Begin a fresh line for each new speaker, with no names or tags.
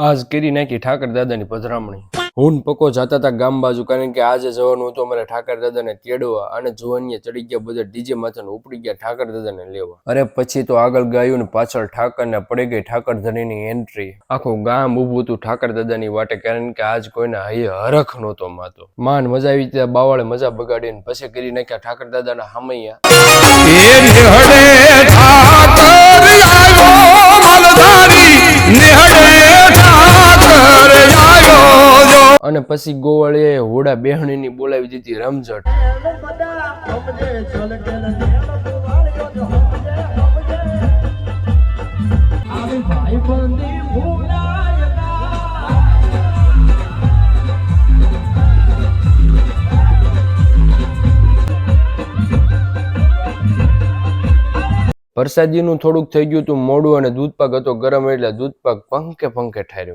આજ કરી નાખી ઠાકર દાદાની પધરામણી. હું પકો જતા હતા ગામ બાજુ, કારણ કે આજે જવાનું હતું અમારે ઠાકર દાદાને તેડવા, અને જુવાનિયા ચડી ગયા બધા ડીજે માથે ઉપડી ગયા ઠાકર દાદાને લેવા. અરે પછી તો આગળ ગાયું ને પાછળ ઠાકર ને પડી ગઈ ઠાકર ધણીની એન્ટ્રી. આખું ગામ ઉભું હતું ઠાકર દાદાની વાટે, કારણ કે આજ કોઈને હૈયે હરખ નહોતો માતો. માન મજા આવી ત્યાં બાવાળે મજા બગાડીને પછી કરી નાખ્યા ઠાકર દાદાના હામૈયા. અને પછી ગોવાળીએ હોડા બેહણીની બોલાવી દીધી રમઝટ. પ્રસાદીનું થોડુંક થઈ ગયું હતું મોડું, અને દૂધપાક હતો ગરમ, એટલે દૂધપાક પંખે ઠાર્યો.